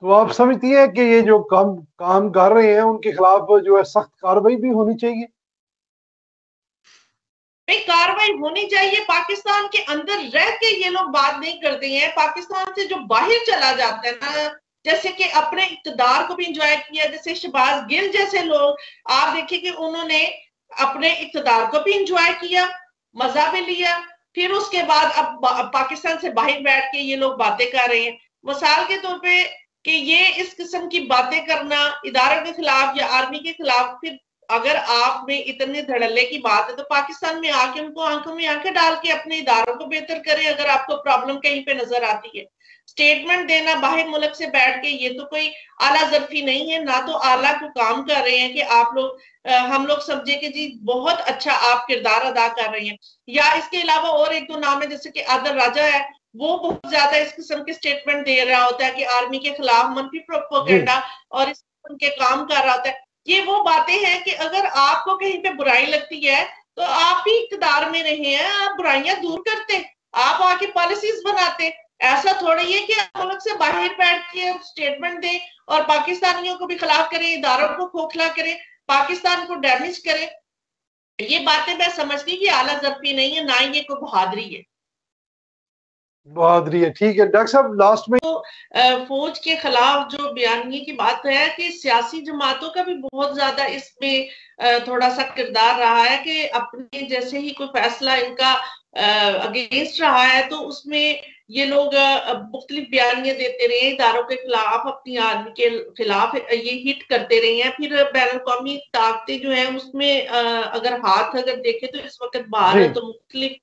तो आप समझती हैं कि ये जो काम काम कर रहे हैं उनके खिलाफ जो है सख्त कार्रवाई भी होनी चाहिए? भाई कार्रवाई होनी चाहिए। पाकिस्तान के अंदर रह के ये लोग बात नहीं करते हैं, पाकिस्तान से जो बाहर चला जाता है ना, जैसे कि अपने इक़्तिदार को भी इंजॉय किया, जैसे शहबाज गिल जैसे लोग, आप देखिए कि उन्होंने अपने इक़्तिदार को भी इंजॉय किया, मजा भी लिया, फिर उसके बाद अब पाकिस्तान से बाहर बैठ के ये लोग बातें कर रहे हैं। मिसाल के तौर पे कि ये इस किस्म की बातें करना इदारों के खिलाफ या आर्मी के खिलाफ, फिर अगर आप में इतने धड़ल्ले की बात है तो पाकिस्तान में आके उनको आंखों में आंखें डाल के अपने इदारों को बेहतर करें अगर आपको प्रॉब्लम कहीं पे नजर आती है। स्टेटमेंट देना बाहर मुल्क से बैठ के, ये तो कोई आला जरफी नहीं है, ना तो आला को काम कर रहे हैं कि आप लोग हम लोग समझे कि जी बहुत अच्छा आप किरदार अदा कर रहे हैं। या इसके अलावा और एक दो नाम है, जैसे कि आदर राजा है, वो बहुत ज्यादा इस किस्म के स्टेटमेंट दे रहा होता है कि आर्मी के खिलाफ मनफी जी। प्रोपोगंडा और इस किस्म के काम कर रहा होता है। ये वो बातें हैं कि अगर आपको कहीं पे बुराई लगती है तो आप ही इक़्तिदार में रहे हैं, आप बुराइयां दूर करते, आप आके पॉलिसीज बनाते। ऐसा थोड़ी है कि आप मुल्क से बाहर बैठ के स्टेटमेंट दें और पाकिस्तानियों को भी खिलाफ करें, इदारों को खोखला करें, पाकिस्तान को डैमेज करें। ये बातें मैं समझती कि आला जब्ती नहीं है, ना ही ये कोई बहादुरी है। बहादुरी है, ठीक है। डॉक्टर साहब लास्ट में। तो फौज के खिलाफ जो बयानी की बात है कि सियासी जमातों का भी बहुत ज्यादा इसमें थोड़ा सा किरदार रहा है कि अपने जैसे ही कोई फैसला इनका अगेंस्ट रहा है तो उसमें ये लोग मुख्तलिफ बयानियां देते रहे हैं, इदारों के खिलाफ, अपनी आर्मी के खिलाफ ये हिट करते रहे हैं। फिर बैन अवी ताकतें जो है उसमें अगर हाथ अगर देखे तो इस वक्त जी। भारत मुख्तलिफ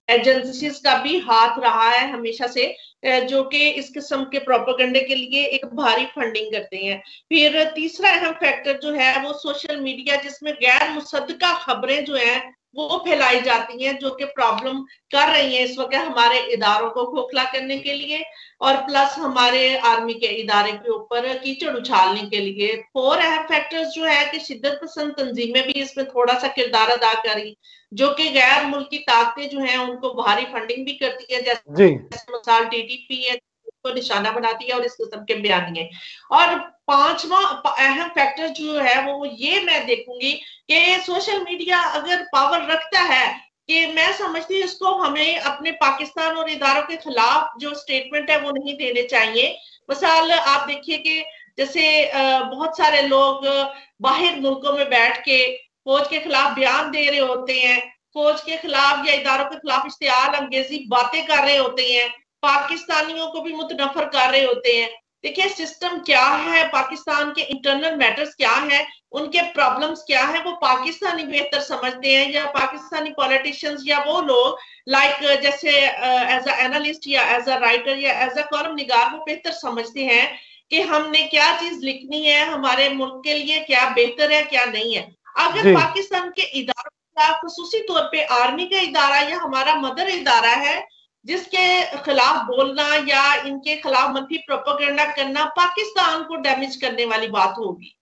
एजेंसीज का भी हाथ रहा है हमेशा से, जो कि इस किस्म के प्रोपेगेंडे के लिए एक भारी फंडिंग करते हैं। फिर तीसरा अहम फैक्टर जो है वो सोशल मीडिया, जिसमें गैर मुसद्दका खबरें जो हैं वो फैलाई जाती हैं, जो कि प्रॉब्लम कर रही हैं इस वक्त हमारे इदारों को खोखला करने के लिए और प्लस हमारे आर्मी के इदारे के ऊपर कीचड़ उछालने के लिए। फोर अहम फैक्टर्स जो है कि शिद्दत पसंद तंजीमें भी इसमें थोड़ा सा किरदार अदा करी, जो कि गैर मुल्की ताकतें जो हैं उनको भारी फंडिंग भी करती है, जी। जैसे मिसाल टीटीपी है, को निशाना बनाती है और इस किस्म के बयानिए। और पांचवा अहम फैक्टर जो है वो ये मैं देखूंगी कि सोशल मीडिया अगर पावर रखता है, कि मैं समझती हूँ इसको हमें अपने पाकिस्तान और इदारों के खिलाफ जो स्टेटमेंट है वो नहीं देने चाहिए। मिसाल आप देखिए कि जैसे बहुत सारे लोग बाहर मुल्कों में बैठ के फौज के खिलाफ बयान दे रहे होते हैं, फौज के खिलाफ या इदारों के खिलाफ इश्तियाल अंगेजी बातें कर रहे होते हैं, पाकिस्तानियों को भी मुतनफर कर रहे होते हैं। देखिए सिस्टम क्या है, पाकिस्तान के इंटरनल मैटर्स क्या है, उनके प्रॉब्लम्स क्या है, वो पाकिस्तानी बेहतर समझते हैं, या पाकिस्तानी पॉलिटिशियंस या वो लोग लाइक जैसे एज अ एनालिस्ट या एज अ राइटर या एज अ कॉलम निगार वो बेहतर समझते हैं कि हमने क्या चीज लिखनी है, हमारे मुल्क के लिए क्या बेहतर है क्या नहीं है। अगर जी। पाकिस्तान के इदारों का खसूसी तौर पे आर्मी का इदारा या हमारा मदर इदारा है जिसके खिलाफ बोलना या इनके खिलाफ मनफी प्रोपेगेंडा करना पाकिस्तान को डैमेज करने वाली बात होगी।